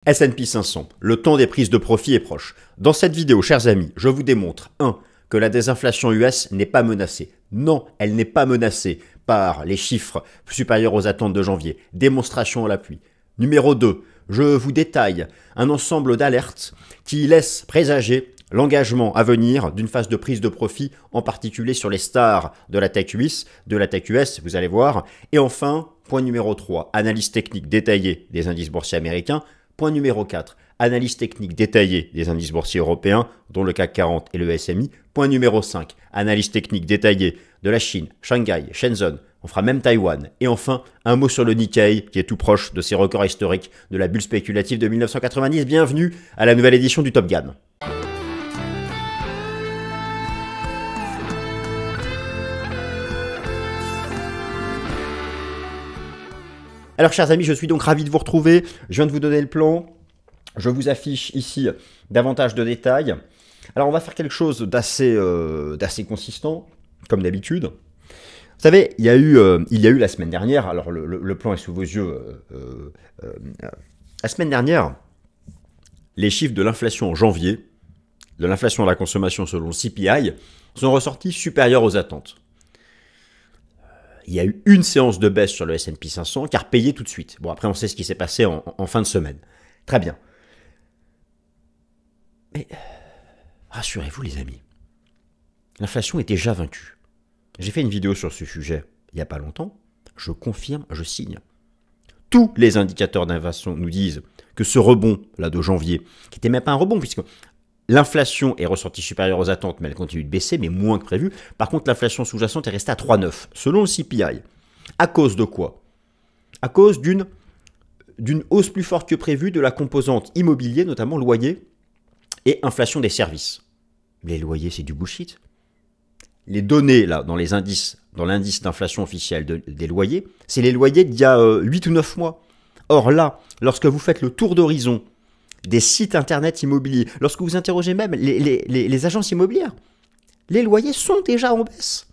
S&P 500, le temps des prises de profit est proche. Dans cette vidéo, chers amis, je vous démontre 1. Que la désinflation US n'est pas menacée. Non, elle n'est pas menacée par les chiffres supérieurs aux attentes de janvier. Démonstration à l'appui. Numéro 2, je vous détaille un ensemble d'alertes qui laissent présager l'engagement à venir d'une phase de prise de profit, en particulier sur les stars de la tech US, vous allez voir. Et enfin, point numéro 3, analyse technique détaillée des indices boursiers américains. Point numéro 4, analyse technique détaillée des indices boursiers européens, dont le CAC 40 et le SMI. Point numéro 5, analyse technique détaillée de la Chine, Shanghai, Shenzhen, on fera même Taïwan. Et enfin, un mot sur le Nikkei, qui est tout proche de ses records historiques de la bulle spéculative de 1990. Bienvenue à la nouvelle édition du Top Gun. Alors, chers amis, je suis donc ravi de vous retrouver. Je viens de vous donner le plan. Je vous affiche ici davantage de détails. Alors, on va faire quelque chose d'assez consistant, comme d'habitude. Vous savez, il y a eu la semaine dernière, alors le plan est sous vos yeux, la semaine dernière, les chiffres de l'inflation en janvier, de l'inflation de la consommation selon le CPI, sont ressortis supérieurs aux attentes. Il y a eu une séance de baisse sur le S&P 500 qui a repayé tout de suite. Bon, après, on sait ce qui s'est passé en fin de semaine. Très bien. Mais rassurez-vous, les amis, l'inflation est déjà vaincue. J'ai fait une vidéo sur ce sujet il n'y a pas longtemps. Je confirme, je signe. Tous les indicateurs d'inflation nous disent que ce rebond-là de janvier, qui n'était même pas un rebond, puisque l'inflation est ressortie supérieure aux attentes, mais elle continue de baisser, mais moins que prévu. Par contre, l'inflation sous-jacente est restée à 3,9, selon le CPI. À cause de quoi? À cause d'une hausse plus forte que prévue de la composante immobilier, notamment loyer, et inflation des services. Les loyers, c'est du bullshit. Les données, là, dans l'indice d'inflation officielle des loyers, c'est les loyers d'il y a 8 ou 9 mois. Or là, lorsque vous faites le tour d'horizon des sites internet immobiliers, lorsque vous interrogez même les agences immobilières, les loyers sont déjà en baisse.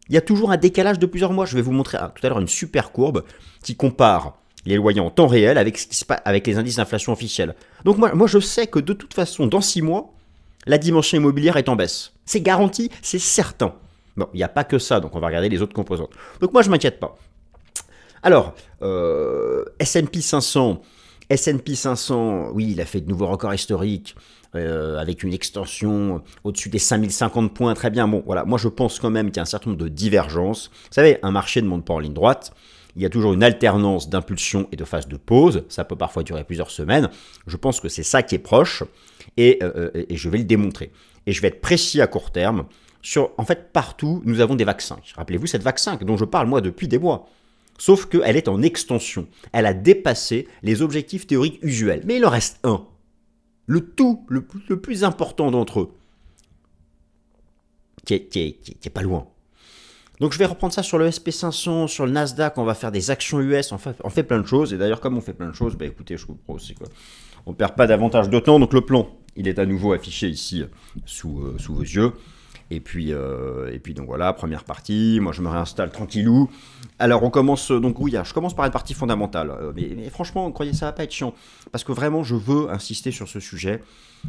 Il y a toujours un décalage de plusieurs mois. Je vais vous montrer tout à l'heure une super courbe qui compare les loyers en temps réel avec ce qui se passe avec les indices d'inflation officiels. Donc moi, je sais que de toute façon, dans 6 mois, la dimension immobilière est en baisse. C'est garanti, c'est certain. Bon, il n'y a pas que ça, donc on va regarder les autres composantes. Donc moi, je ne m'inquiète pas. Alors, S&P 500, oui, il a fait de nouveaux records historiques avec une extension au-dessus des 5050 points, très bien. Bon, voilà, moi je pense quand même qu'il y a un certain nombre de divergences. Vous savez, un marché ne monte pas en ligne droite. Il y a toujours une alternance d'impulsion et de phase de pause. Ça peut parfois durer plusieurs semaines. Je pense que c'est ça qui est proche et je vais le démontrer. Et je vais être précis à court terme. En fait, partout, nous avons des vaccins. Rappelez-vous, cette vaccin dont je parle, moi, depuis des mois. Sauf qu'elle est en extension. Elle a dépassé les objectifs théoriques usuels. Mais il en reste un. Le plus important d'entre eux. Qui est pas loin. Donc je vais reprendre ça sur le SP500, sur le Nasdaq. On va faire des actions US. On fait plein de choses. Et d'ailleurs, comme on fait plein de choses, bah écoutez, je vous propose, on ne perd pas davantage de temps. Donc le plan, il est à nouveau affiché ici sous vos yeux. Et puis donc voilà, première partie, moi je me réinstalle tranquillou. Alors on commence, donc oui, je commence par une partie fondamentale, mais franchement, croyez, ça va pas être chiant, parce que vraiment je veux insister sur ce sujet.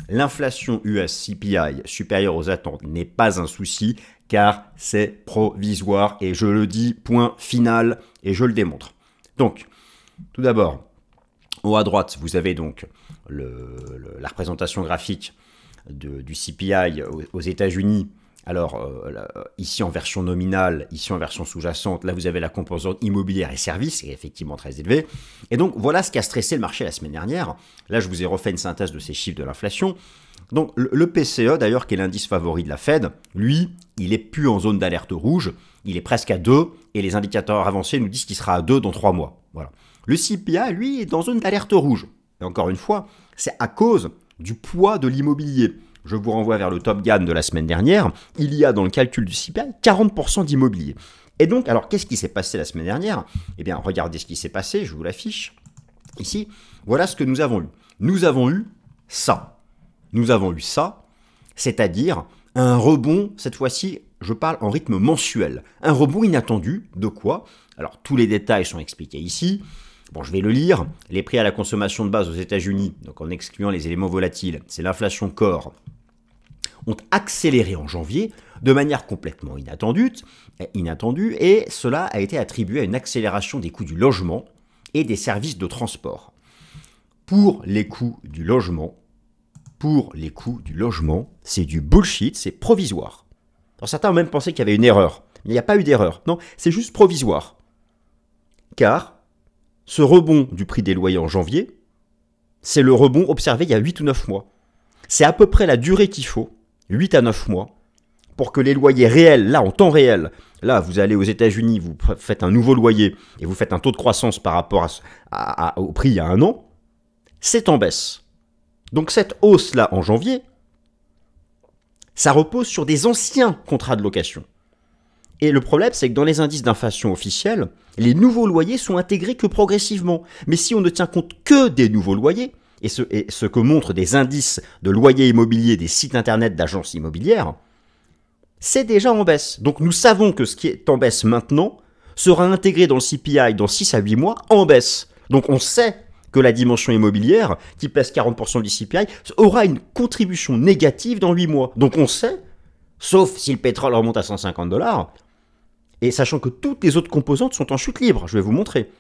L'inflation US CPI supérieure aux attentes n'est pas un souci, car c'est provisoire, et je le dis, point final, et je le démontre. Donc, tout d'abord, en haut à droite, vous avez donc la représentation graphique du CPI aux États-Unis. Alors, ici en version nominale, ici en version sous-jacente, là vous avez la composante immobilière et services, qui est effectivement très élevée. Et donc, voilà ce qui a stressé le marché la semaine dernière. Là, je vous ai refait une synthèse de ces chiffres de l'inflation. Donc, le PCE, d'ailleurs, qui est l'indice favori de la Fed, lui, il est plus en zone d'alerte rouge, il est presque à 2, et les indicateurs avancés nous disent qu'il sera à 2 dans 3 mois. Voilà. Le CPI, lui, est dans zone d'alerte rouge. Et encore une fois, c'est à cause du poids de l'immobilier. Je vous renvoie vers le Top Gun de la semaine dernière. Il y a dans le calcul du CPI 40% d'immobilier. Et donc, alors, qu'est-ce qui s'est passé la semaine dernière? Eh bien, regardez ce qui s'est passé, je vous l'affiche. Ici, voilà ce que nous avons eu. Nous avons eu ça. Nous avons eu ça, c'est-à-dire un rebond, cette fois-ci, je parle en rythme mensuel. Un rebond inattendu, de quoi? Alors, tous les détails sont expliqués ici. Bon, je vais le lire. Les prix à la consommation de base aux États-Unis, donc en excluant les éléments volatiles, c'est l'inflation core, ont accéléré en janvier de manière complètement inattendue, et cela a été attribué à une accélération des coûts du logement et des services de transport. Pour les coûts du logement, c'est du bullshit, c'est provisoire. Alors certains ont même pensé qu'il y avait une erreur. Mais il n'y a pas eu d'erreur. Non, c'est juste provisoire. Car ce rebond du prix des loyers en janvier, c'est le rebond observé il y a 8 ou 9 mois. C'est à peu près la durée qu'il faut, 8 à 9 mois, pour que les loyers réels, là, en temps réel, là, vous allez aux États-Unis, vous faites un nouveau loyer et vous faites un taux de croissance par rapport au prix il y a un an, c'est en baisse. Donc cette hausse-là en janvier, ça repose sur des anciens contrats de location. Et le problème, c'est que dans les indices d'inflation officiels, les nouveaux loyers sont intégrés que progressivement. Mais si on ne tient compte que des nouveaux loyers, et ce que montrent des indices de loyers immobiliers des sites internet d'agences immobilières, c'est déjà en baisse. Donc nous savons que ce qui est en baisse maintenant sera intégré dans le CPI dans 6 à 8 mois en baisse. Donc on sait que la dimension immobilière, qui pèse 40% du CPI, aura une contribution négative dans 8 mois. Donc on sait, sauf si le pétrole remonte à $150, et sachant que toutes les autres composantes sont en chute libre, je vais vous montrer.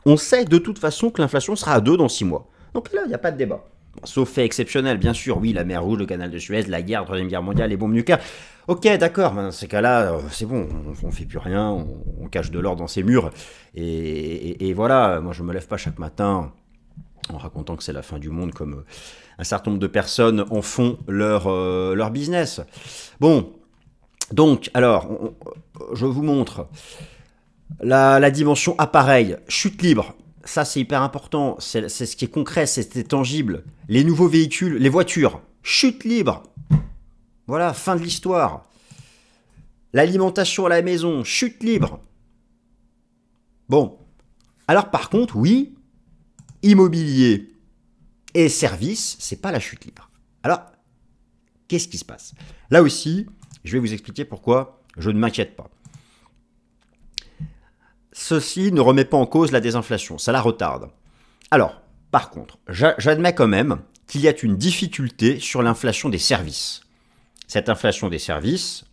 On sait de toute façon que l'inflation sera à 2 dans 6 mois. Donc là, il n'y a pas de débat. Sauf fait exceptionnel, bien sûr, oui, la mer Rouge, le canal de Suez, la guerre, la Troisième Guerre mondiale, les bombes nucléaires. Ok, d'accord, dans ces cas-là, c'est bon, on ne fait plus rien, on cache de l'or dans ses murs. Et voilà, moi je ne me lève pas chaque matin en racontant que c'est la fin du monde, comme un certain nombre de personnes en font leur business. Bon, donc, alors, je vous montre la dimension appareil, chute libre. Ça, c'est hyper important, c'est ce qui est concret, c'est tangible. Les nouveaux véhicules, les voitures, chute libre. Voilà, fin de l'histoire. L'alimentation à la maison, chute libre. Bon, alors par contre, oui, immobilier et services, c'est pas la chute libre. Alors, qu'est-ce qui se passe? Là aussi, je vais vous expliquer pourquoi je ne m'inquiète pas. Ceci ne remet pas en cause la désinflation, ça la retarde. Alors, par contre, j'admets quand même qu'il y a une difficulté sur l'inflation des services. Cette inflation des services,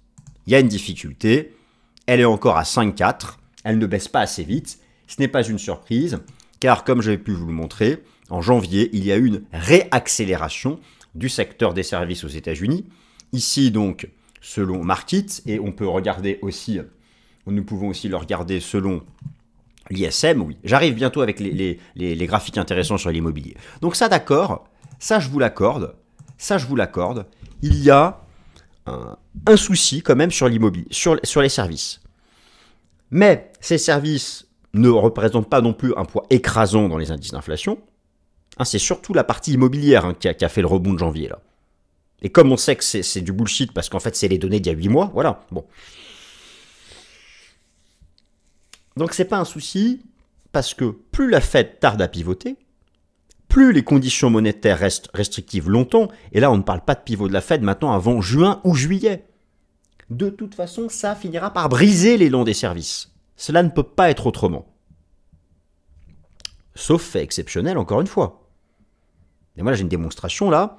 il y a une difficulté, elle est encore à 5,4, elle ne baisse pas assez vite, ce n'est pas une surprise, car comme j'avais pu vous le montrer, en janvier, il y a eu une réaccélération du secteur des services aux États-Unis. Ici donc, selon Markit, et on peut regarder aussi... Nous pouvons aussi le regarder selon l'ISM, oui. J'arrive bientôt avec les graphiques intéressants sur l'immobilier. Donc ça, d'accord, ça je vous l'accorde, il y a un souci quand même sur l'immobilier, sur les services. Mais ces services ne représentent pas non plus un poids écrasant dans les indices d'inflation. C'est surtout la partie immobilière qui a fait le rebond de janvier, là. Et comme on sait que c'est du bullshit, parce qu'en fait c'est les données d'il y a 8 mois, voilà, bon. Donc c'est pas un souci, parce que plus la Fed tarde à pivoter, plus les conditions monétaires restent restrictives longtemps, et là on ne parle pas de pivot de la Fed maintenant avant juin ou juillet. De toute façon, ça finira par briser l'élan des services. Cela ne peut pas être autrement. Sauf fait exceptionnel, encore une fois. Et moi j'ai une démonstration là,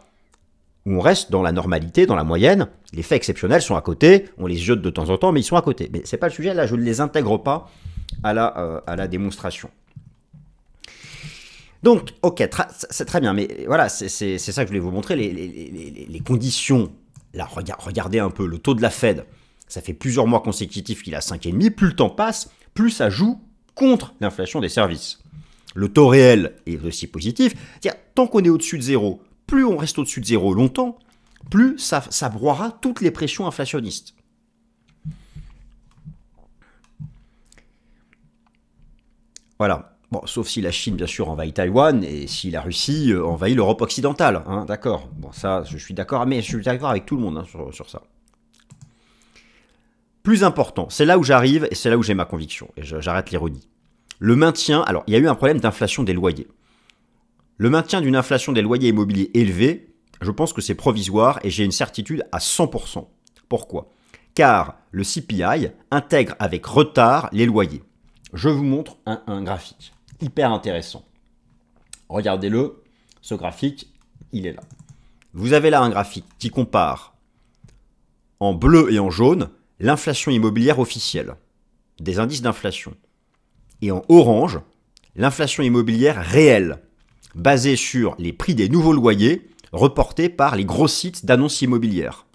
où on reste dans la normalité, dans la moyenne. Les faits exceptionnels sont à côté, on les jette de temps en temps, mais ils sont à côté. Mais c'est pas le sujet, là je ne les intègre pas à la démonstration. Donc, ok, c'est très bien, mais voilà, c'est ça que je voulais vous montrer, les conditions. Là, regardez un peu, le taux de la Fed, ça fait plusieurs mois consécutifs qu'il est à 5,5, plus le temps passe, plus ça joue contre l'inflation des services. Le taux réel est aussi positif, c'est-à-dire, tant qu'on est au-dessus de zéro, plus on reste au-dessus de zéro longtemps, plus ça broiera toutes les pressions inflationnistes. Voilà. Bon, sauf si la Chine, bien sûr, envahit Taïwan et si la Russie envahit l'Europe occidentale. Hein, d'accord. Bon, ça, je suis d'accord, mais je suis d'accord avec tout le monde sur ça. Plus important, c'est là où j'arrive et c'est là où j'ai ma conviction. Et j'arrête l'ironie. Le maintien, alors, il y a eu un problème d'inflation des loyers. Le maintien d'une inflation des loyers immobiliers élevée, je pense que c'est provisoire et j'ai une certitude à 100%. Pourquoi? Car le CPI intègre avec retard les loyers. Je vous montre un graphique. hyper intéressant. Regardez-le, ce graphique, il est là. Vous avez là un graphique qui compare en bleu et en jaune l'inflation immobilière officielle, des indices d'inflation. Et en orange, l'inflation immobilière réelle, basée sur les prix des nouveaux loyers reportés par les gros sites d'annonces immobilières.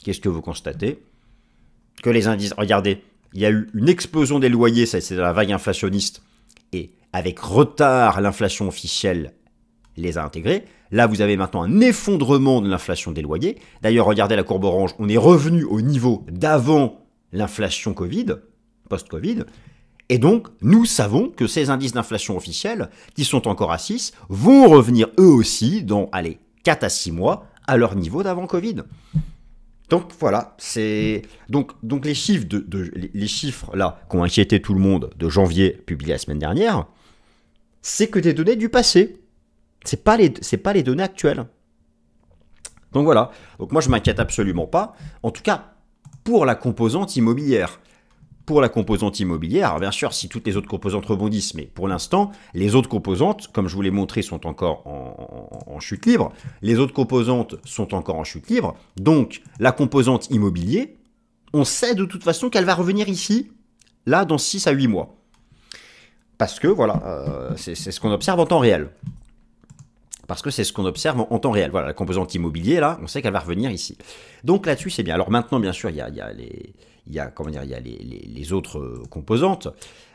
Qu'est-ce que vous constatez? Que les indices, regardez, il y a eu une explosion des loyers, ça c'est la vague inflationniste, et avec retard, l'inflation officielle les a intégrés. Là, vous avez maintenant un effondrement de l'inflation des loyers. D'ailleurs, regardez la courbe orange, on est revenu au niveau d'avant l'inflation Covid, post-Covid. Et donc, nous savons que ces indices d'inflation officiels, qui sont encore à 6, vont revenir eux aussi dans, 4 à 6 mois, à leur niveau d'avant Covid. Donc voilà, c'est donc les chiffres les chiffres là qui ont inquiété tout le monde de janvier publiés la semaine dernière, c'est que des données du passé. C'est pas les données actuelles. Donc voilà. Donc moi je m'inquiète absolument pas. En tout cas pour la composante immobilière. Pour la composante immobilière, alors bien sûr, si toutes les autres composantes rebondissent, mais pour l'instant, les autres composantes, comme je vous l'ai montré, sont encore en chute libre. Les autres composantes sont encore en chute libre. Donc, la composante immobilier, on sait de toute façon qu'elle va revenir ici, là, dans 6 à 8 mois. Parce que, voilà, c'est ce qu'on observe en temps réel. Parce que c'est ce qu'on observe en temps réel. Voilà, la composante immobilier, là, on sait qu'elle va revenir ici. Donc là-dessus, c'est bien. Alors maintenant, bien sûr, il y a les autres composantes.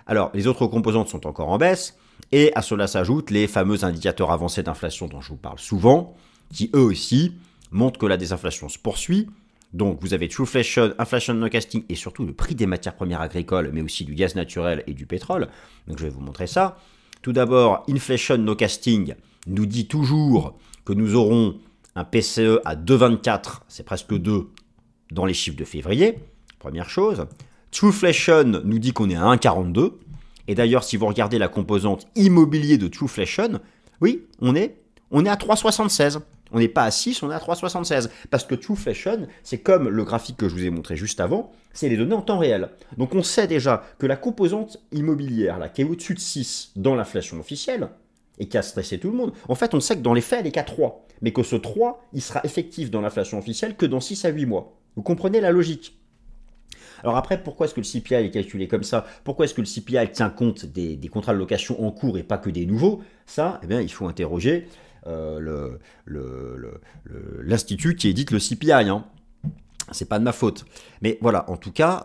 Alors, les autres composantes sont encore en baisse. Et à cela s'ajoutent les fameux indicateurs avancés d'inflation dont je vous parle souvent, qui eux aussi montrent que la désinflation se poursuit. Donc, vous avez Trueflation, Inflation Nowcasting et surtout le prix des matières premières agricoles, mais aussi du gaz naturel et du pétrole. Donc, je vais vous montrer ça. Tout d'abord, Inflation Nowcasting nous dit toujours que nous aurons un PCE à 2,24, c'est presque 2 dans les chiffres de février, première chose. Trueflation nous dit qu'on est à 1,42. Et d'ailleurs, si vous regardez la composante immobilier de Trueflation, oui, on est à 3,76. On n'est pas à 6, on est à 3,76. Parce que Trueflation, c'est comme le graphique que je vous ai montré juste avant, c'est les données en temps réel. Donc on sait déjà que la composante immobilière, là, qui est au-dessus de 6 dans l'inflation officielle, et qui a stressé tout le monde, en fait, on sait que dans les faits, elle est qu'à 3. Mais que ce 3, il sera effectif dans l'inflation officielle que dans 6 à 8 mois. Vous comprenez la logique? Alors après, pourquoi est-ce que le CPI est calculé comme ça? Pourquoi est-ce que le CPI tient compte des contrats de location en cours et pas que des nouveaux? Ça, eh bien, il faut interroger l'institut qui édite le CPI. Hein. C'est pas de ma faute. Mais voilà, en tout cas,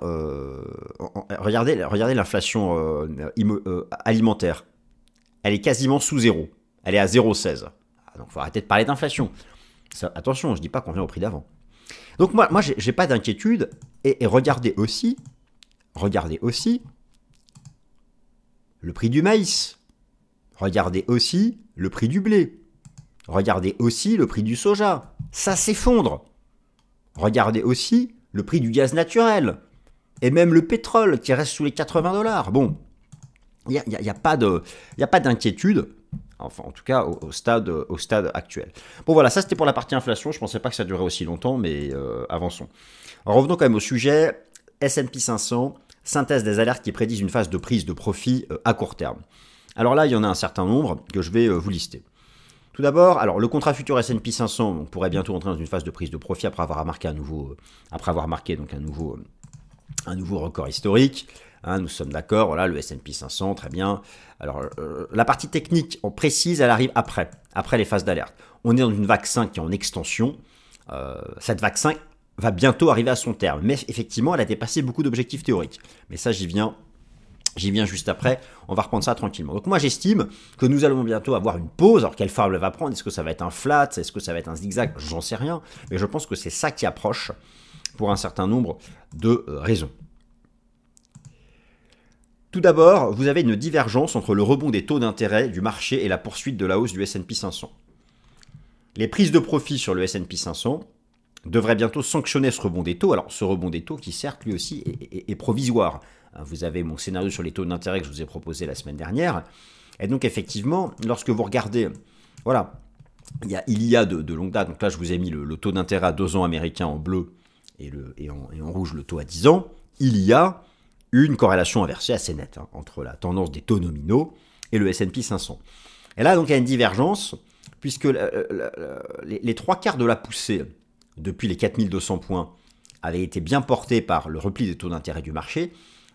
regardez l'inflation alimentaire. Elle est quasiment sous zéro. Elle est à 0,16. Donc il faut arrêter de parler d'inflation. Attention, je ne dis pas qu'on vient au prix d'avant. Donc moi j'ai pas d'inquiétude. Et regardez aussi le prix du maïs. Regardez aussi le prix du blé. Regardez aussi le prix du soja. Ça s'effondre. Regardez aussi le prix du gaz naturel. Et même le pétrole qui reste sous les $80. Bon, il n'y a pas d'inquiétude. Enfin, en tout cas, au stade actuel. Bon, voilà, ça c'était pour la partie inflation. Je ne pensais pas que ça durait aussi longtemps, mais avançons. Alors, revenons quand même au sujet. S&P 500, synthèse des alertes qui prédisent une phase de prise de profit à court terme. Alors là, il y en a un certain nombre que je vais vous lister. Tout d'abord, alors le contrat futur S&P 500 on pourrait bientôt entrer dans une phase de prise de profit après avoir marqué un nouveau record historique. Hein, nous sommes d'accord, voilà, le S&P 500, très bien. Alors, la partie technique, on précise, elle arrive après les phases d'alerte. On est dans une vague 5 qui est en extension. Cette vague 5 va bientôt arriver à son terme. Mais effectivement, elle a dépassé beaucoup d'objectifs théoriques. Mais ça, j'y viens juste après. On va reprendre ça tranquillement. Donc moi, j'estime que nous allons bientôt avoir une pause. Alors, quelle forme elle va prendre? Est-ce que ça va être un flat? Est-ce que ça va être un zigzag? J'en sais rien. Mais je pense que c'est ça qui approche pour un certain nombre de raisons. Tout d'abord, vous avez une divergence entre le rebond des taux d'intérêt du marché et la poursuite de la hausse du S&P 500. Les prises de profit sur le S&P 500 devraient bientôt sanctionner ce rebond des taux. Alors, ce rebond des taux qui, certes, lui aussi, est provisoire. Vous avez mon scénario sur les taux d'intérêt que je vous ai proposé la semaine dernière. Et donc, effectivement, lorsque vous regardez, voilà, il y a de longue date, donc là, je vous ai mis le taux d'intérêt à 2 ans américain en bleu et en rouge le taux à 10 ans. Il y a une corrélation inversée assez nette entre la tendance des taux nominaux et le S&P 500. Et là, donc, il y a une divergence, puisque les trois quarts de la poussée depuis les 4200 points avaient été bien portés par le repli des taux d'intérêt du marché.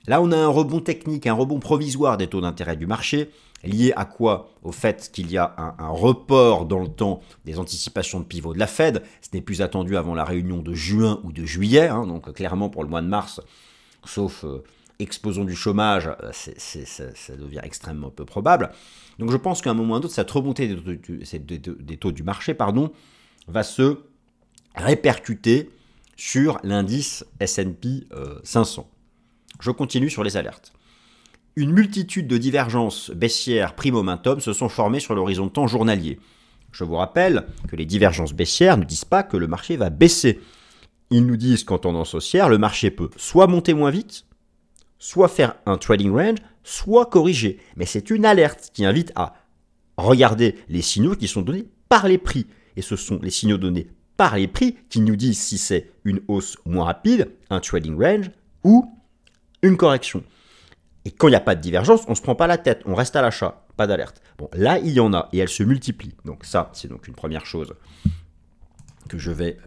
Là, on a un rebond technique, un rebond provisoire des taux d'intérêt du marché, lié à quoi? Au fait qu'il y a un report dans le temps des anticipations de pivot de la Fed. Ce n'est plus attendu avant la réunion de juin ou de juillet, hein, donc clairement pour le mois de mars, sauf explosion du chômage, ça devient extrêmement peu probable. Donc je pense qu'à un moment ou à un autre, cette remontée des taux du marché va se répercuter sur l'indice S&P 500. Je continue sur les alertes. Une multitude de divergences baissières primo-momentum se sont formées sur l'horizon de temps journalier. Je vous rappelle que les divergences baissières ne disent pas que le marché va baisser. Ils nous disent qu'en tendance haussière, le marché peut soit monter moins vite, soit faire un trading range, soit corriger. Mais c'est une alerte qui invite à regarder les signaux qui sont donnés par les prix. Et ce sont les signaux donnés par les prix qui nous disent si c'est une hausse moins rapide, un trading range ou une correction. Et quand il n'y a pas de divergence, on ne se prend pas la tête, on reste à l'achat, pas d'alerte. Bon, là, il y en a et elles se multiplient. Donc ça, c'est donc une première chose que je vais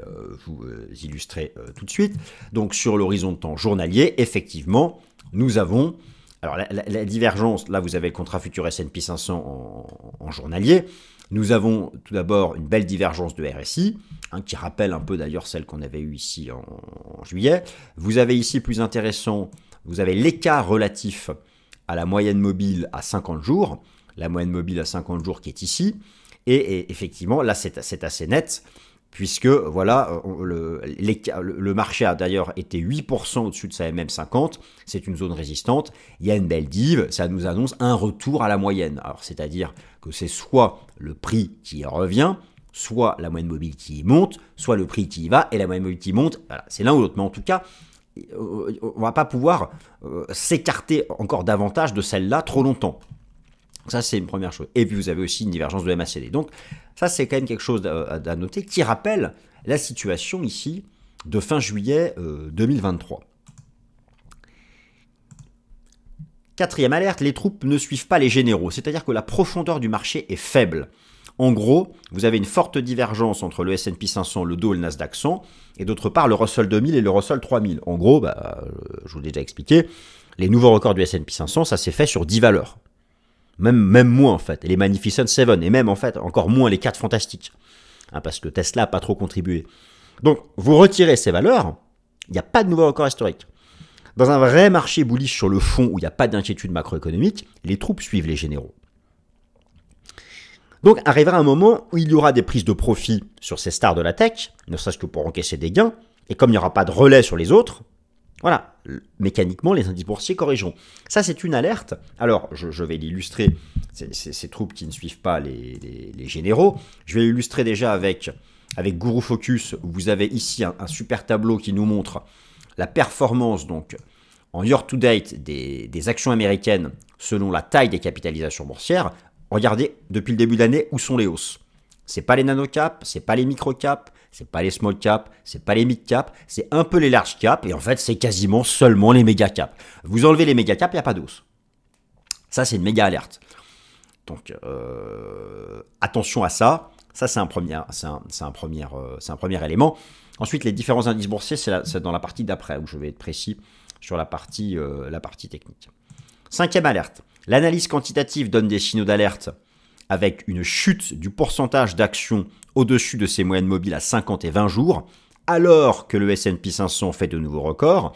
vous illustrer tout de suite. Donc sur l'horizon de temps journalier, effectivement, nous avons... Alors la divergence, là vous avez le contrat futur S&P 500 en journalier. Nous avons tout d'abord une belle divergence de RSI, hein, qui rappelle un peu d'ailleurs celle qu'on avait eue ici en juillet. Vous avez ici, plus intéressant, vous avez l'écart relatif à la moyenne mobile à 50 jours. La moyenne mobile à 50 jours qui est ici. Et effectivement, là c'est assez net, puisque voilà, le marché a d'ailleurs été 8% au-dessus de sa MM50, c'est une zone résistante, il y a une belle div, ça nous annonce un retour à la moyenne. Alors c'est-à-dire que c'est soit le prix qui y revient, soit la moyenne mobile qui y monte, soit le prix qui y va et la moyenne mobile qui monte, voilà, c'est l'un ou l'autre. Mais en tout cas, on ne va pas pouvoir s'écarter encore davantage de celle-là trop longtemps. Ça, c'est une première chose. Et puis, vous avez aussi une divergence de MACD. Donc, ça, c'est quand même quelque chose à noter qui rappelle la situation ici de fin juillet 2023. Quatrième alerte, les troupes ne suivent pas les généraux. C'est-à-dire que la profondeur du marché est faible. En gros, vous avez une forte divergence entre le S&P 500, le Dow et le Nasdaq 100, et d'autre part le Russell 2000 et le Russell 3000. En gros, je vous l'ai déjà expliqué, les nouveaux records du S&P 500, ça s'est fait sur 10 valeurs. Même moins en fait, et les Magnificent 7, et même en fait encore moins les 4 fantastiques, hein, parce que Tesla n'a pas trop contribué. Donc vous retirez ces valeurs, il n'y a pas de nouveau record historique. Dans un vrai marché bullish sur le fond où il n'y a pas d'inquiétude macroéconomique, les troupes suivent les généraux. Donc arrivera un moment où il y aura des prises de profit sur ces stars de la tech, ne serait-ce que pour encaisser des gains, et comme il n'y aura pas de relais sur les autres, voilà, mécaniquement, les indices boursiers corrigeront. Ça, c'est une alerte. Alors, je vais l'illustrer, ces troupes qui ne suivent pas les généraux. Je vais l'illustrer déjà avec Guru Focus, où vous avez ici un super tableau qui nous montre la performance, donc, en year-to-date des actions américaines selon la taille des capitalisations boursières. Regardez, depuis le début de l'année, où sont les hausses. C'est pas les nano-caps, c'est pas les micro-caps, c'est pas les small caps, c'est pas les mid caps, c'est un peu les large caps, et en fait, c'est quasiment seulement les méga caps. Vous enlevez les méga caps, il n'y a pas de hausse. Ça, c'est une méga alerte. Donc, attention à ça. Ça, c'est un premier élément. Ensuite, les différents indices boursiers, c'est dans la partie d'après, où je vais être précis sur la partie technique. Cinquième alerte. L'analyse quantitative donne des signaux d'alerte avec une chute du pourcentage d'actions au-dessus de ses moyennes mobiles à 50 et 20 jours, alors que le S&P 500 fait de nouveaux records,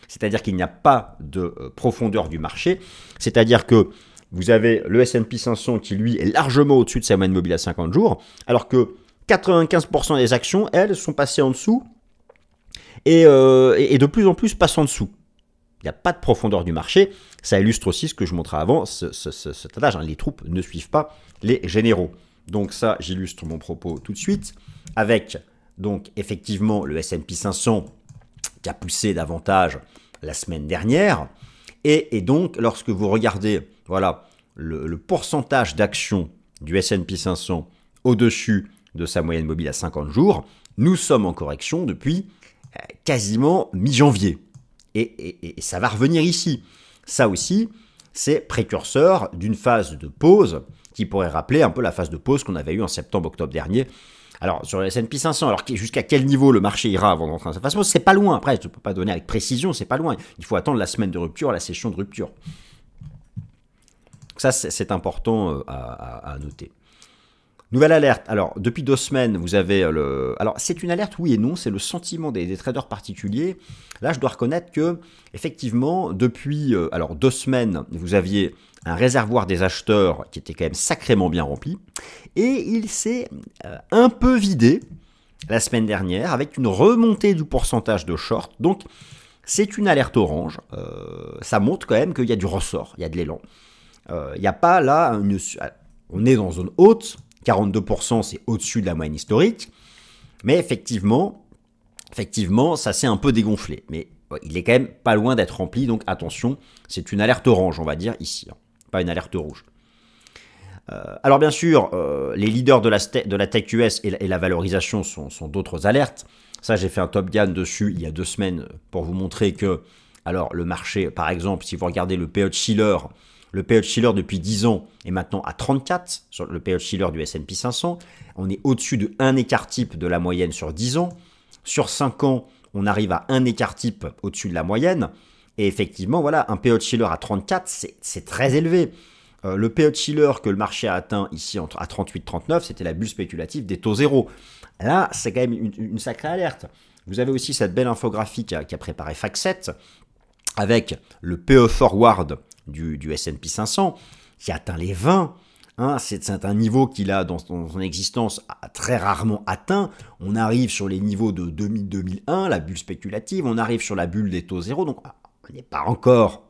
c'est-à-dire qu'il n'y a pas de profondeur du marché, c'est-à-dire que vous avez le S&P 500 qui, lui, est largement au-dessus de sa moyenne mobile à 50 jours, alors que 95% des actions, elles, sont passées en dessous et de plus en plus passent en dessous. Il n'y a pas de profondeur du marché. Ça illustre aussi ce que je montrais avant, cet adage, hein, les troupes ne suivent pas les généraux. Donc ça, j'illustre mon propos tout de suite avec donc effectivement le S&P 500 qui a poussé davantage la semaine dernière. Et donc, lorsque vous regardez voilà, le pourcentage d'actions du S&P 500 au-dessus de sa moyenne mobile à 50 jours, nous sommes en correction depuis quasiment mi-janvier. Et ça va revenir ici. Ça aussi, c'est précurseur d'une phase de pause qui pourrait rappeler un peu la phase de pause qu'on avait eue en septembre-octobre dernier. Alors, sur le S&P 500, alors jusqu'à quel niveau le marché ira avant d'entrer dans cette phase de pause, c'est pas loin. Après, je ne peux pas donner avec précision, c'est pas loin. Il faut attendre la semaine de rupture, la session de rupture. Ça, c'est important à noter. Nouvelle alerte. Alors, depuis 2 semaines, vous avez le... Alors, c'est une alerte, oui et non. C'est le sentiment des traders particuliers. Là, je dois reconnaître que, effectivement, depuis 2 semaines, vous aviez un réservoir des acheteurs qui était quand même sacrément bien rempli. Et il s'est un peu vidé la semaine dernière avec une remontée du pourcentage de short. Donc, c'est une alerte orange. Ça montre quand même qu'il y a du ressort, il y a de l'élan. Il n'y a pas là... On est dans zone haute. 42%, c'est au-dessus de la moyenne historique. Mais effectivement, ça s'est un peu dégonflé. Mais il est quand même pas loin d'être rempli. Donc attention, c'est une alerte orange, on va dire, ici. Pas une alerte rouge. Alors bien sûr, les leaders de la tech US et la valorisation sont d'autres alertes. Ça, j'ai fait un Top Gun dessus il y a 2 semaines pour vous montrer que, alors le marché, par exemple, si vous regardez le P/E Shiller, le P/E Shiller depuis 10 ans est maintenant à 34 sur le P/E Shiller du S&P 500. On est au-dessus de 1 écart type de la moyenne sur 10 ans. Sur 5 ans, on arrive à 1 écart type au-dessus de la moyenne. Et effectivement, voilà, un P/E Shiller à 34, c'est très élevé. Le P/E Shiller que le marché a atteint ici à 38-39, c'était la bulle spéculative des taux zéro. Là, c'est quand même une sacrée alerte. Vous avez aussi cette belle infographie qu'a préparé FactSet avec le P/E forward du S&P 500 qui atteint les 20. C'est un niveau qu'il a dans son existence très rarement atteint. On arrive sur les niveaux de 2000-2001, la bulle spéculative, on arrive sur la bulle des taux zéro, donc on n'est pas encore,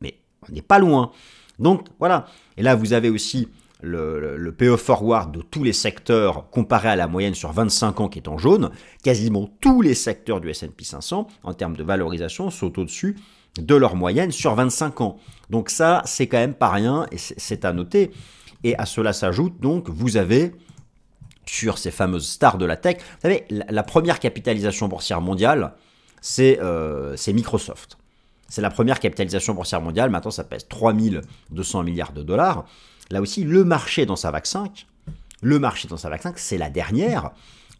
mais on n'est pas loin. Donc voilà, et là vous avez aussi le P/E forward de tous les secteurs comparé à la moyenne sur 25 ans qui est en jaune. Quasiment tous les secteurs du S&P 500 en termes de valorisation sont au-dessus de leur moyenne sur 25 ans. Donc ça, c'est quand même pas rien et c'est à noter. Et à cela s'ajoute donc, vous avez sur ces fameuses stars de la tech, vous savez, la première capitalisation boursière mondiale, c'est Microsoft. C'est la première capitalisation boursière mondiale, maintenant ça pèse 3200 milliards de dollars. Là aussi, le marché dans sa VAC 5, c'est la dernière.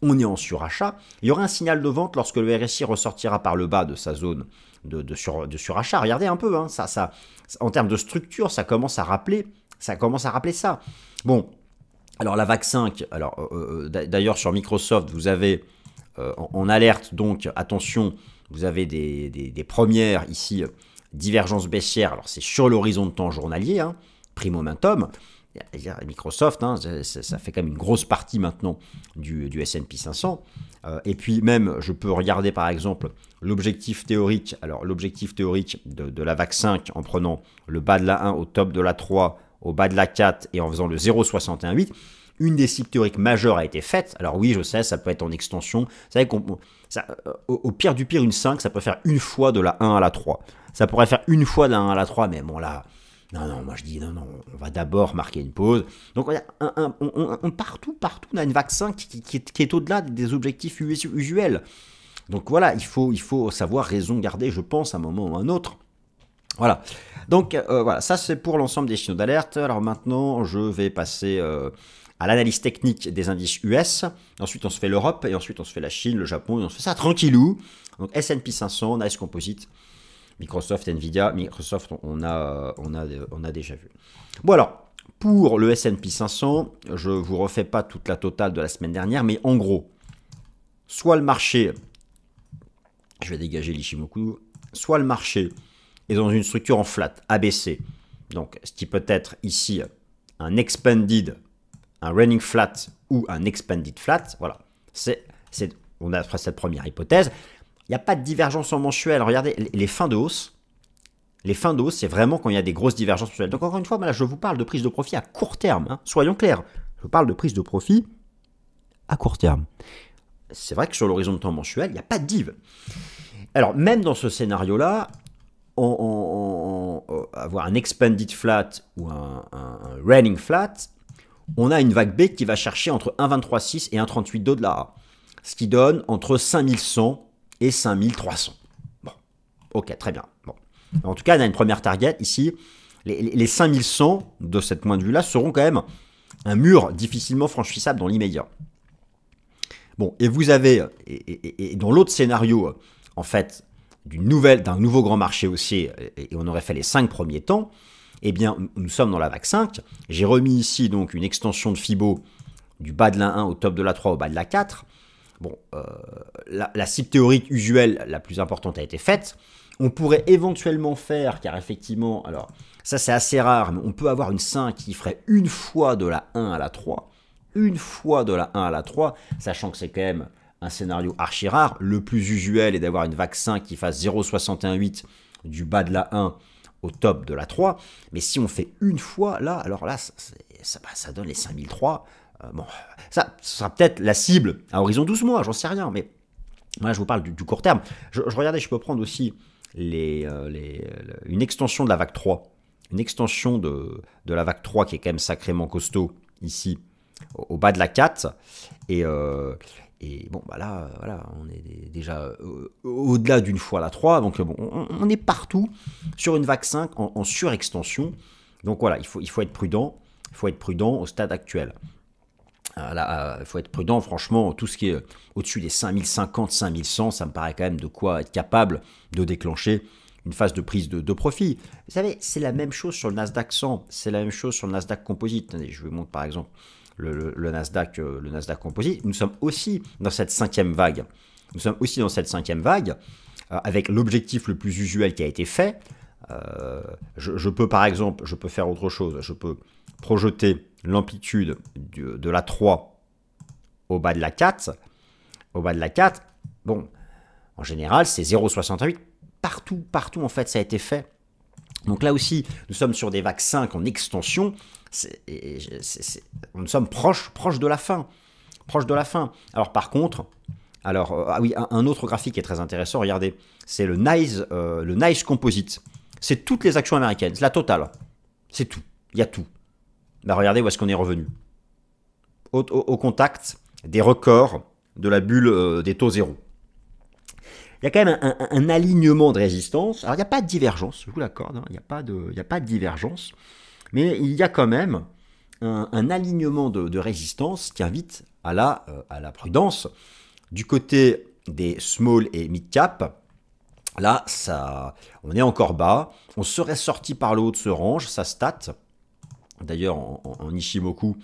On est en surachat. Il y aura un signal de vente lorsque le RSI ressortira par le bas de sa zone de surachat. Regardez un peu, ça, en termes de structure, ça commence à rappeler ça. Bon, alors la VAC 5, d'ailleurs sur Microsoft, vous avez en alerte, donc attention, vous avez des premières ici, divergences baissières. Alors c'est sur l'horizon de temps journalier, prix momentum. Microsoft, ça fait quand même une grosse partie maintenant du S&P 500. Et puis même, je peux regarder par exemple l'objectif théorique. Alors l'objectif théorique de la VAC 5 en prenant le bas de la 1 au top de la 3, au bas de la 4 et en faisant le 0,618. Une des cibles théoriques majeures a été faite. Alors oui, je sais, ça peut être en extension. Vous savez au pire du pire, une 5, ça peut faire une fois de la 1 à la 3. Ça pourrait faire une fois de la 1 à la 3, mais bon là... Non, moi je dis non, on va d'abord marquer une pause. Donc partout, on a une VAC 5 qui est au-delà des objectifs usuels. Donc voilà, il faut savoir raison garder, je pense, à un moment ou à un autre. Voilà. Donc voilà, ça c'est pour l'ensemble des signaux d'alerte. Alors maintenant, je vais passer à l'analyse technique des indices US. Ensuite, on se fait l'Europe, et ensuite on se fait la Chine, le Japon, et on se fait ça tranquillou. Donc S&P 500, Nice Composite. Microsoft, Nvidia, Microsoft, on a déjà vu. Bon alors, pour le S&P 500, je ne vous refais pas toute la totale de la semaine dernière, mais en gros, soit le marché, je vais dégager l'Ishimoku, soit le marché est dans une structure en flat, ABC, donc ce qui peut être ici un expanded, un running flat ou un expanded flat, voilà, on a cette première hypothèse. Il n'y a pas de divergence en mensuel. Regardez, les fins de hausse, c'est vraiment quand il y a des grosses divergences mensuelles. Donc encore une fois, là, je vous parle de prise de profit à court terme. Soyons clairs, je parle de prise de profit à court terme. C'est vrai que sur l'horizon de temps mensuel, il n'y a pas de div. Alors, même dans ce scénario-là, avoir un expanded flat ou un running flat, on a une vague B qui va chercher entre 1,23,6 et 1,38 de la A. Ce qui donne entre 5100 et 5300. Bon, ok, très bien. Bon. En tout cas, on a une première target ici Les 5100, de cette point de vue-là, seront quand même un mur difficilement franchissable dans l'immédiat. Bon, et vous avez, et dans l'autre scénario, en fait, d'un nouveau grand marché haussier, et on aurait fait les 5 premiers temps, eh bien, nous sommes dans la vague 5. J'ai remis ici donc une extension de Fibo du bas de la 1 au top de la 3 au bas de la 4. Bon, la cible théorique usuelle la plus importante a été faite. On pourrait éventuellement faire, car effectivement, alors ça c'est assez rare, mais on peut avoir une 5 qui ferait une fois de la 1 à la 3. Une fois de la 1 à la 3, sachant que c'est quand même un scénario archi rare. Le plus usuel est d'avoir une vague 5 qui fasse 0,618 du bas de la 1 au top de la 3. Mais si on fait une fois, là, alors là, ça donne les 5003. Bon, ça sera peut-être la cible à horizon 12 mois, j'en sais rien, mais moi je vous parle du court terme. Je regardais, je peux prendre aussi une extension de la vague 3, une extension de la vague 3 qui est quand même sacrément costaud ici, au bas de la 4, et bon, bah là, voilà, on est déjà au-delà d'une fois la 3, donc bon, on est partout sur une vague 5 en surextension, donc voilà, il faut être prudent, au stade actuel. Il faut être prudent, franchement, tout ce qui est au-dessus des 5050, 5100, ça me paraît quand même de quoi être capable de déclencher une phase de prise de profit. Vous savez, c'est la même chose sur le Nasdaq 100, c'est la même chose sur le Nasdaq Composite. Attendez, je vous montre par exemple le Nasdaq Composite. Nous sommes aussi dans cette 5e vague. Avec l'objectif le plus usuel qui a été fait. Je peux par exemple, je peux faire autre chose, je peux projeter l'amplitude de la 3 au bas de la 4. Bon, en général, c'est 0,68. Partout, en fait, ça a été fait. Donc là aussi, nous sommes sur des vagues 5 en extension. Nous sommes proches de la fin. Alors par contre, un autre graphique qui est très intéressant, regardez, c'est le Nice Composite. C'est toutes les actions américaines, c'est la totale. C'est tout, il y a tout. Bah, regardez où est-ce qu'on est revenu. Au contact des records de la bulle des taux zéro. Il y a quand même un alignement de résistance. Alors, il n'y a pas de divergence, je vous l'accorde, hein, il n'y a pas de divergence. Mais il y a quand même un alignement de résistance qui invite à la prudence. Du côté des small et mid cap, là, on est encore bas. On serait sorti par le haut de ce range, ça stat. D'ailleurs, en Ishimoku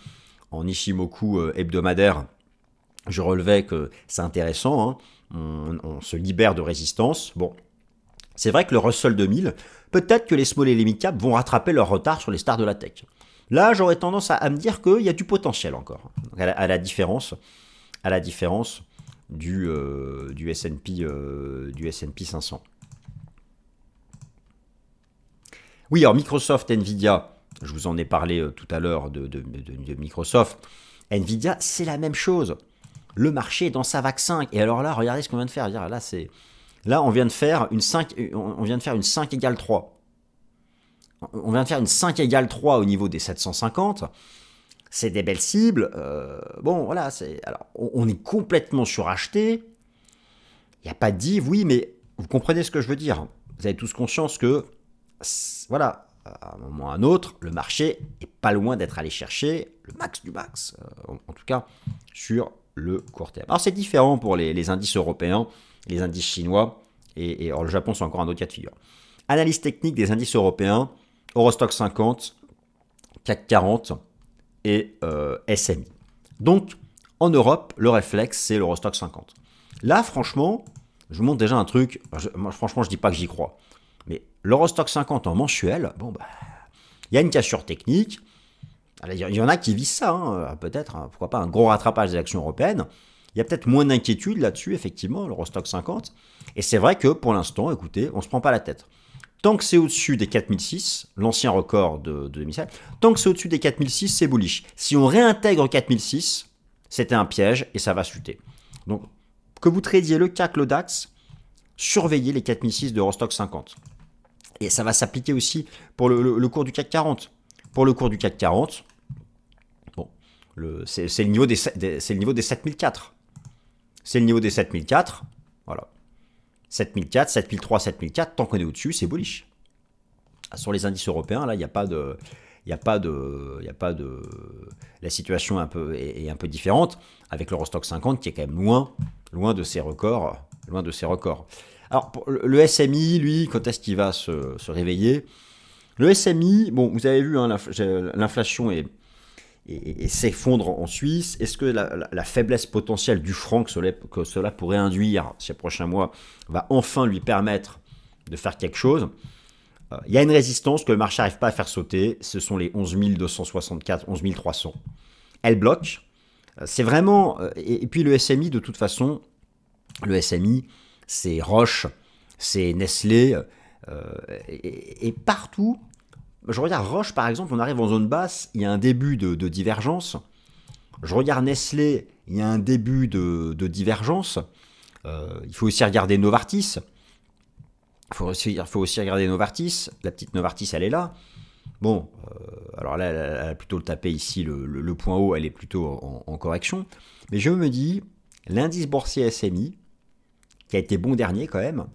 hebdomadaire, je relevais que c'est intéressant, hein, on se libère de résistance. Bon, c'est vrai que le Russell 2000, peut-être que les small et les mid cap vont rattraper leur retard sur les stars de la tech. Là, j'aurais tendance à me dire qu'il y a du potentiel encore, à la différence du S&P 500. Oui, alors Microsoft, Nvidia, je vous en ai parlé tout à l'heure de Microsoft. Nvidia, c'est la même chose. Le marché est dans sa vague 5. Et alors là, regardez ce qu'on vient de faire. Là, on vient de faire une 5 égale 3. On vient de faire une 5 égale 3 au niveau des 750. C'est des belles cibles. Bon, voilà. Alors, on est complètement suracheté. Il n'y a pas de div, oui, mais vous comprenez ce que je veux dire. Vous avez tous conscience que, voilà, à un moment ou à un autre, le marché est pas loin d'être allé chercher le max du max, en tout cas sur le court terme. Alors c'est différent pour les indices européens, les indices chinois, et alors le Japon c'est encore un autre cas de figure. Analyse technique des indices européens, Eurostock 50, CAC 40 et SMI. Donc en Europe, le réflexe c'est l'Eurostock 50. Là franchement, je vous montre déjà un truc, moi franchement je dis pas que j'y crois. Mais l'Eurostock 50 en mensuel, bon bah, il y a une cassure technique. Il y en a qui visent ça, hein, peut-être, hein, pourquoi pas un gros rattrapage des actions européennes. Il y a peut-être moins d'inquiétude là-dessus, effectivement, l'Eurostock 50. Et c'est vrai que pour l'instant, écoutez, on ne se prend pas la tête. Tant que c'est au-dessus des 4006, l'ancien record de 2007, tant que c'est au-dessus des 4006, c'est bullish. Si on réintègre 4006, c'était un piège et ça va chuter. Donc, que vous tradiez le CAC, le DAX, surveillez les 4006 de Eurostock 50. Et ça va s'appliquer aussi pour le cours du CAC 40. Pour le cours du CAC 40, bon, c'est le niveau des 7004. C'est le niveau des 7004. Voilà. 7004, 7003, 7004, tant qu'on est au-dessus, c'est bullish. Sur les indices européens, là, il n'y a pas de... La situation est un peu différente, avec l'Eurostoxx 50 qui est quand même loin de ses records. Loin de ses records. Alors, pour le SMI, lui, quand est-ce qu'il va se réveiller? Le SMI, bon, vous avez vu, hein, l'inflation s'effondre en Suisse. Est-ce que la faiblesse potentielle du franc que cela pourrait induire ces prochains mois va enfin lui permettre de faire quelque chose? Il y a une résistance que le marché n'arrive pas à faire sauter. Ce sont les 11 264, 11 300. Elle bloque. C'est vraiment... Et puis le SMI, de toute façon, le SMI, c'est Roche, c'est Nestlé. Et partout, je regarde Roche par exemple, on arrive en zone basse, il y a un début de divergence. Je regarde Nestlé, il y a un début de divergence. Il faut aussi regarder Novartis. Il faut aussi regarder Novartis. La petite Novartis, elle est là. Bon, alors là, elle a plutôt le tapé ici, le point haut, elle est plutôt en correction. Mais je me dis, l'indice boursier SMI, qui a été bon dernier quand même,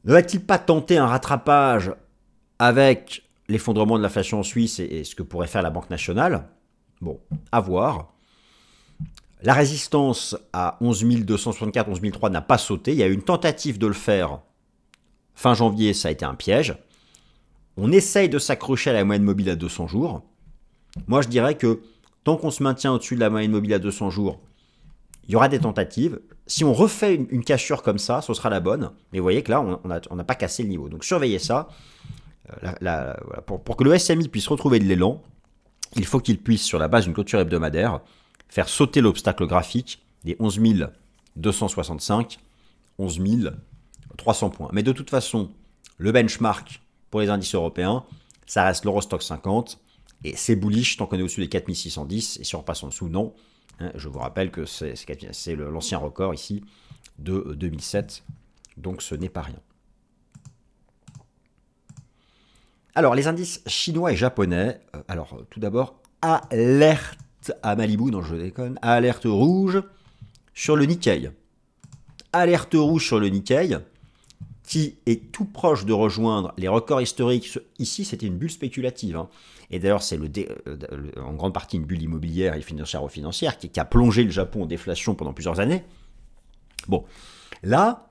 ne va-t-il pas tenter un rattrapage avec l'effondrement de l'inflation en Suisse et ce que pourrait faire la Banque nationale? Bon, à voir. La résistance à 11 264, 11 300 n'a pas sauté. Il y a eu une tentative de le faire fin janvier, ça a été un piège. On essaye de s'accrocher à la moyenne mobile à 200 jours. Moi, je dirais que tant qu'on se maintient au-dessus de la moyenne mobile à 200 jours, il y aura des tentatives. Si on refait une cassure comme ça, ce sera la bonne. Mais vous voyez que là, on n'a pas cassé le niveau. Donc surveillez ça. Pour que le SMI puisse retrouver de l'élan, il faut qu'il puisse, sur la base d'une clôture hebdomadaire, faire sauter l'obstacle graphique des 11 265, 11 300 points. Mais de toute façon, le benchmark pour les indices européens, ça reste l'Eurostoxx 50, et c'est bullish tant qu'on est au-dessus des 4610, et si on passe en dessous, non. Je vous rappelle que c'est l'ancien record ici de 2007, donc ce n'est pas rien. Alors, les indices chinois et japonais, alors tout d'abord, alerte à Malibu, non je déconne, alerte rouge sur le Nikkei. Alerte rouge sur le Nikkei, qui est tout proche de rejoindre les records historiques. Ici, c'était une bulle spéculative. Hein. Et d'ailleurs, c'est en grande partie une bulle immobilière et financière qui a plongé le Japon en déflation pendant plusieurs années. Bon, là,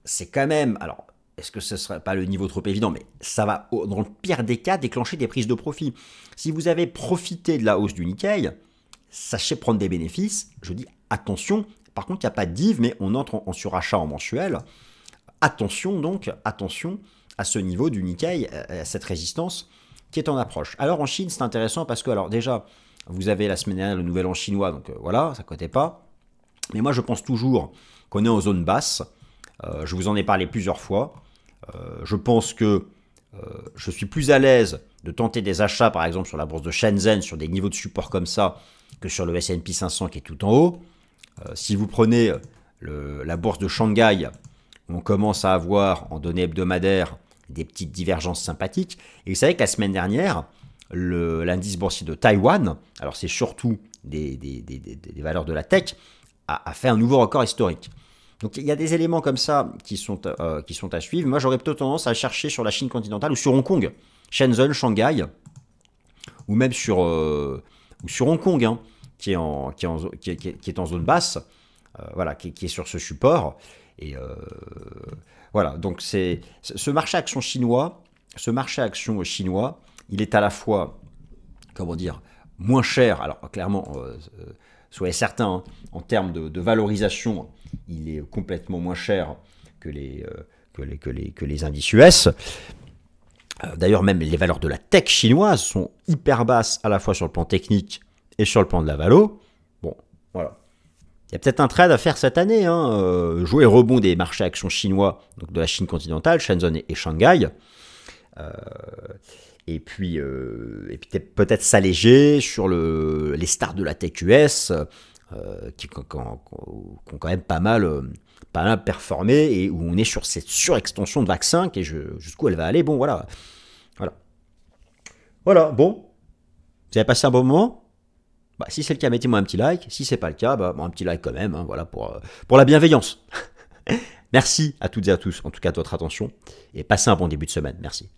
c'est quand même... Alors, est-ce que ce ne serait pas le niveau trop évident? Mais ça va, dans le pire des cas, déclencher des prises de profit. Si vous avez profité de la hausse du Nikkei, sachez prendre des bénéfices. Je dis attention. Par contre, il n'y a pas de div, mais on entre en surachat en mensuel. Attention donc, attention à ce niveau du Nikkei, à cette résistance qui est en approche. Alors en Chine, c'est intéressant parce que, alors déjà, vous avez la semaine dernière le nouvel an chinois, donc voilà, ça ne cotait pas. Mais moi, je pense toujours qu'on est en zone basse. Je vous en ai parlé plusieurs fois. Je pense que je suis plus à l'aise de tenter des achats, par exemple, sur la bourse de Shenzhen, sur des niveaux de support comme ça, que sur le S&P 500 qui est tout en haut. Si vous prenez la bourse de Shanghai, on commence à avoir en données hebdomadaires des petites divergences sympathiques. Et vous savez que la semaine dernière, l'indice boursier de Taïwan, alors c'est surtout des valeurs de la tech, a fait un nouveau record historique. Donc il y a des éléments comme ça qui sont à suivre. Moi, j'aurais plutôt tendance à chercher sur la Chine continentale ou sur Hong Kong, Shenzhen, Shanghai, ou même sur Hong Kong, hein, qui est en zone basse, voilà, qui est sur ce support. Et voilà, donc c'est ce marché action chinois, il est à la fois, comment dire, moins cher. Alors clairement, soyez certains, hein, en termes de valorisation, il est complètement moins cher que les indices US. D'ailleurs, même les valeurs de la tech chinoise sont hyper basses à la fois sur le plan technique et sur le plan de la valo. Bon, voilà. Il y a peut-être un trade à faire cette année, hein, jouer le rebond des marchés actions chinois, donc de la Chine continentale, Shenzhen et Shanghai, et puis peut-être s'alléger sur les stars de la tech US, qui ont quand même pas mal performé, et où on est sur cette surextension de vaccins, jusqu'où elle va aller, bon voilà. Voilà, bon, vous avez passé un bon moment? Bah, si c'est le cas, mettez-moi un petit like. Si c'est pas le cas, bah, un petit like quand même, hein, voilà, pour la bienveillance. Merci à toutes et à tous, en tout cas de votre attention, et passez un bon début de semaine. Merci.